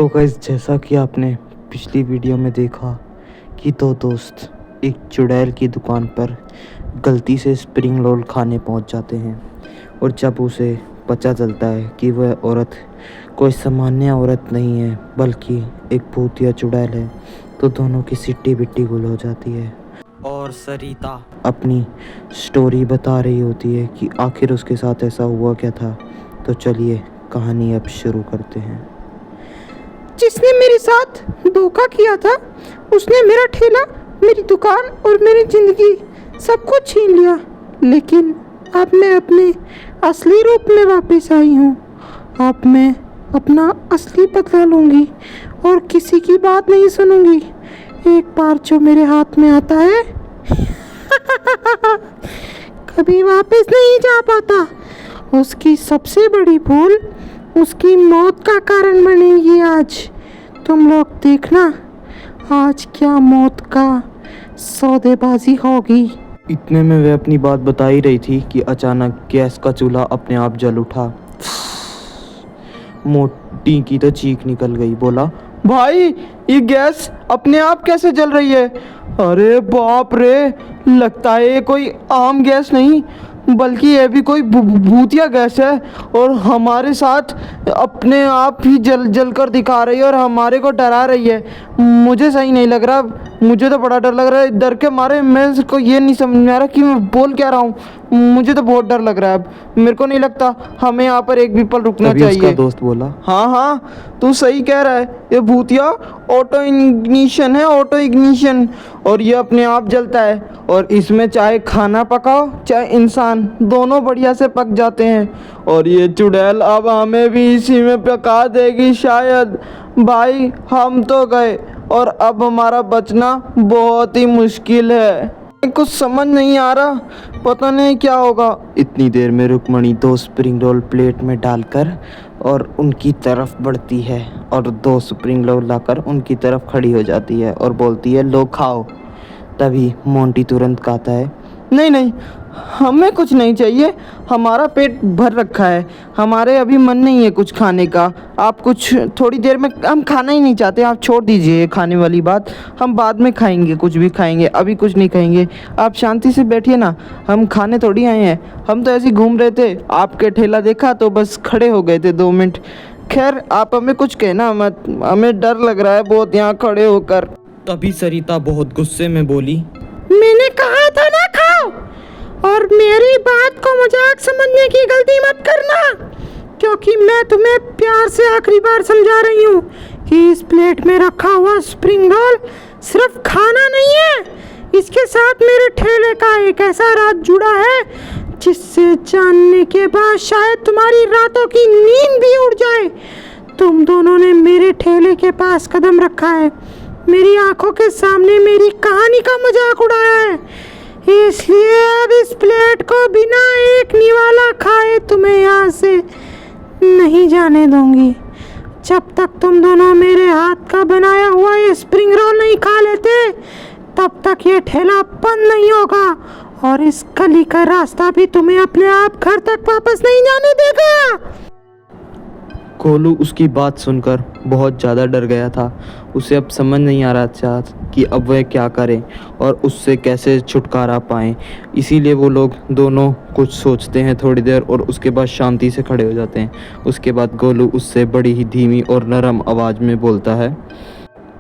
तो गाइस, जैसा कि आपने पिछली वीडियो में देखा कि दो दोस्त एक चुड़ैल की दुकान पर गलती से स्प्रिंग रोल खाने पहुंच जाते हैं और जब उसे पता चलता है कि वह औरत कोई सामान्य औरत नहीं है बल्कि एक भूतिया चुड़ैल है, तो दोनों की सिट्टी बिट्टी गुल हो जाती है और सरिता अपनी स्टोरी बता रही होती है कि आखिर उसके साथ ऐसा हुआ क्या था। तो चलिए कहानी अब शुरू करते हैं। जिसने मेरे साथ धोखा किया था उसने मेरा ठेला, मेरी दुकान और मेरी जिंदगी सब कुछ छीन लिया, लेकिन अब मैं अपने असली रूप में वापस आई हूँ। अब मैं अपना असली बदला लूँगी और किसी की बात नहीं सुनूंगी। एक बार जो मेरे हाथ में आता है कभी वापस नहीं जा पाता। उसकी सबसे बड़ी भूल उसकी मौत का कारण बनेगी। आज तुम लोग देखना आज क्या मौत का सौदेबाजी होगी। इतने में वह अपनी बात बता ही रही थी कि अचानक गैस का चूल्हा अपने आप जल उठा। मोटी की तो चीख निकल गई। बोला, भाई ये गैस अपने आप कैसे जल रही है? अरे बाप रे, लगता है ये कोई आम गैस नहीं बल्कि ये भी कोई भूतिया गैस है और हमारे साथ अपने आप ही जल कर दिखा रही है और हमारे को डरा रही है। मुझे सही नहीं लग रहा, मुझे तो बड़ा डर लग रहा है। डर के मारे मैं को ये नहीं समझ में आ रहा कि मैं बोल क्या रहा हूँ। मुझे तो बहुत डर लग रहा है। अब मेरे को नहीं लगता हमें यहाँ पर एक भी पल रुकना चाहिए। उसका दोस्त बोला, हाँ हाँ तू सही कह रहा है, ये भूतिया ऑटो इग्निशन है, ऑटो इग्निशन, और ये अपने आप जलता है और इसमें चाहे खाना पकाओ चाहे इंसान, दोनों बढ़िया से पक जाते हैं। और ये चुड़ैल अब हमें भी इसी में पका देगी शायद। भाई हम तो गए और अब हमारा बचना बहुत ही मुश्किल है। कुछ समझ नहीं आ रहा, पता नहीं क्या होगा। इतनी देर में रुक्मणी 2 स्प्रिंग रोल प्लेट में डालकर और उनकी तरफ बढ़ती है और 2 स्प्रिंग रोल लाकर उनकी तरफ खड़ी हो जाती है और बोलती है, लो खाओ। तभी मोंटी तुरंत कहता है, नहीं नहीं हमें कुछ नहीं चाहिए, हमारा पेट भर रखा है, हमारे अभी मन नहीं है कुछ खाने का। आप कुछ थोड़ी देर में, हम खाना ही नहीं चाहते, आप छोड़ दीजिए खाने वाली बात, हम बाद में खाएंगे, कुछ भी खाएंगे, अभी कुछ नहीं खाएंगे। आप शांति से बैठिए ना, हम खाने थोड़ी आए हैं, हम तो ऐसे ही घूम रहे थे, आपके ठेला देखा तो बस खड़े हो गए थे 2 मिनट। खैर आप हमें कुछ कहना मत, हमें डर लग रहा है बहुत यहाँ खड़े होकर। तभी सरिता बहुत गुस्से में बोली, मैंने कहा था ना खाओ, और मेरी बात को मजाक समझने की गलती मत करना, क्योंकि मैं तुम्हें प्यार से आखिरी बार समझा रही हूँ कि इस प्लेट में रखा हुआ स्प्रिंग रोल सिर्फ खाना नहीं है, इसके साथ मेरे ठेले का एक ऐसा राज जुड़ा है जिससे जानने के बाद शायद तुम्हारी रातों की नींद भी उड़ जाए। तुम दोनों ने मेरे ठेले के पास कदम रखा है, मेरी आंखों के सामने मेरी कहानी का मजाक उड़ाया है, इसलिए अब इस प्लेट को बिना एक निवाला खाए तुम्हें यहाँ से नहीं जाने दूंगी। जब तक तुम दोनों मेरे हाथ का बनाया हुआ ये स्प्रिंग रोल नहीं खा लेते तब तक ये ठेला बंद नहीं होगा और इस गली का रास्ता भी तुम्हें अपने आप घर तक वापस नहीं जाने देगा। गोलू उसकी बात सुनकर बहुत ज़्यादा डर गया था। उसे अब समझ नहीं आ रहा था कि अब वह क्या करे और उससे कैसे छुटकारा पाएं। इसीलिए वो लोग दोनों कुछ सोचते हैं थोड़ी देर और उसके बाद शांति से खड़े हो जाते हैं। उसके बाद गोलू उससे बड़ी ही धीमी और नरम आवाज़ में बोलता है,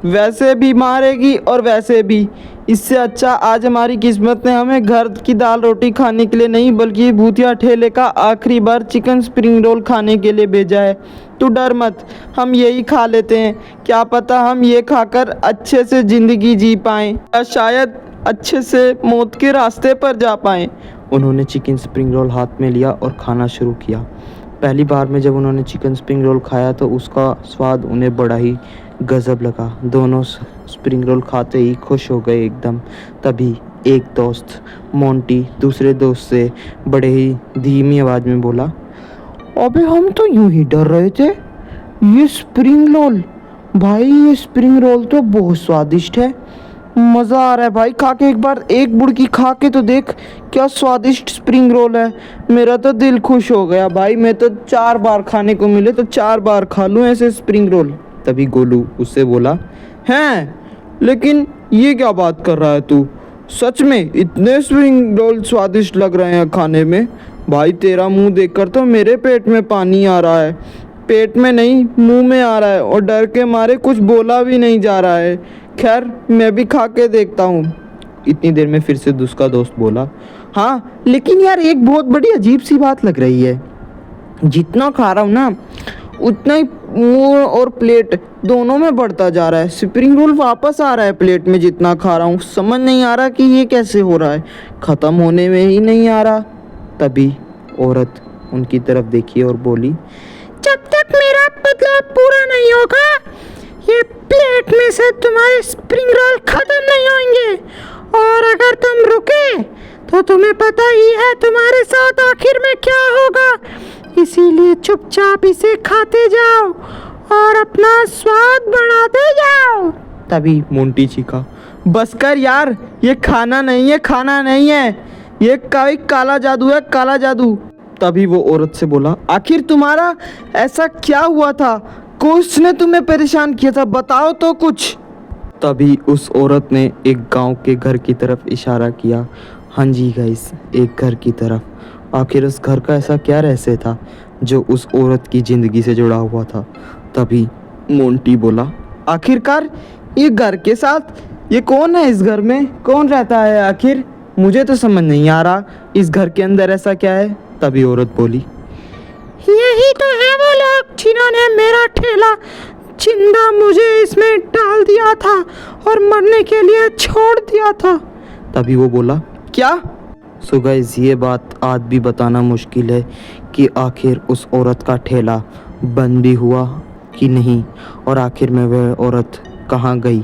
वैसे भी मारेगी और वैसे भी, इससे अच्छा आज हमारी किस्मत ने हमें घर की दाल रोटी खाने के लिए नहीं बल्कि भूतिया ठेले का आखिरी बार चिकन स्प्रिंग रोल खाने के लिए भेजा है। तू डर मत, हम यही खा लेते हैं, क्या पता हम ये खाकर अच्छे से ज़िंदगी जी पाएँ या शायद अच्छे से मौत के रास्ते पर जा पाएँ। उन्होंने चिकन स्प्रिंग रोल हाथ में लिया और खाना शुरू किया। पहली बार में जब उन्होंने चिकन स्प्रिंग रोल खाया तो उसका स्वाद उन्हें बड़ा ही गजब लगा। दोनों स्प्रिंग रोल खाते ही खुश हो गए एकदम। तभी एक दोस्त मोंटी दूसरे दोस्त से बड़े ही धीमी आवाज़ में बोला, अबे हम तो यूं ही डर रहे थे, ये स्प्रिंग रोल, भाई ये स्प्रिंग रोल तो बहुत स्वादिष्ट है, मज़ा आ रहा है भाई, खा के एक बार एक बुड़की खा के तो देख क्या स्वादिष्ट स्प्रिंग रोल है। मेरा तो दिल खुश हो गया भाई, मैं तो 4 बार खाने को मिले तो 4 बार खा लूँ ऐसे स्प्रिंग रोल। तभी गोलू उससे बोला, हैं, लेकिन ये क्या बात कर रहा है तू? सच में इतने स्प्रिंग रोल स्वादिष्ट लग रहे हैं खाने में? भाई तेरा मुंह देखकर तो मेरे पेट में पानी आ रहा है। पेट में नहीं, मुंह में आ रहा है और डर के मारे कुछ बोला भी नहीं जा रहा है। खैर मैं भी खा के देखता हूँ। इतनी देर में फिर से उसका दोस्त बोला, हाँ लेकिन यार एक बहुत बड़ी अजीब सी बात लग रही है। जितना खा रहा हूँ ना उतना ही मुंह और प्लेट दोनों में बढ़ता जा रहा है। स्प्रिंग रोल वापस आ रहा है प्लेट में जितना खा रहा हूँ। समझ नहीं आ रहा कि ये कैसे हो रहा है, ख़त्म होने में ही नहीं आ रहा। तभी औरत उनकी तरफ देखी और बोली, जब तक मेरा बदलाव पूरा नहीं होगा ये प्लेट में से तुम्हारे स्प्रिंग रोल खत्म नहीं होंगे। और अगर तुम रुके तो तुम्हें पता ही है तुम्हारे साथ आखिर में क्या होगा। इसीलिए चुपचाप इसे खाते जाओ और अपना स्वाद बढ़ाते जाओ। तभी मोंटी चीखा, बस कर यार, ये खाना नहीं है, खाना नहीं है, ये काला जादू है, काला जादू। तभी वो औरत से बोला, आखिर तुम्हारा ऐसा क्या हुआ था? किसने तुम्हें परेशान किया था? बताओ तो कुछ। तभी उस औरत ने एक गांव के घर की तरफ इशारा किया। हाँ जी गाइस, एक घर की तरफ। आखिर उस घर का ऐसा क्या रहस्य था जो उस औरत की ज़िंदगी से जुड़ा हुआ था? तभी मोंटी बोला, आखिरकार ये घर के साथ ये कौन है? इस घर में कौन रहता है आखिर? मुझे तो समझ नहीं आ रहा इस घर के अंदर ऐसा क्या है। तभी औरत बोली, यही तो है वो लोग जिन्होंने मेरा ठेला जिंदा मुझे इसमें डाल दिया था और मरने के लिए छोड़ दिया था। तभी वो बोला, क्या? सो गाइस, ये बात आज भी बताना मुश्किल है कि आखिर उस औरत का ठेला बंद भी हुआ कि नहीं, और आखिर में वह औरत कहाँ गई,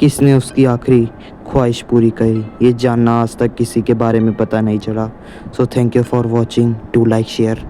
किसने उसकी आखिरी ख्वाहिश पूरी करी, ये जानना आज तक किसी के बारे में पता नहीं चला। So thank you for watching, do like share.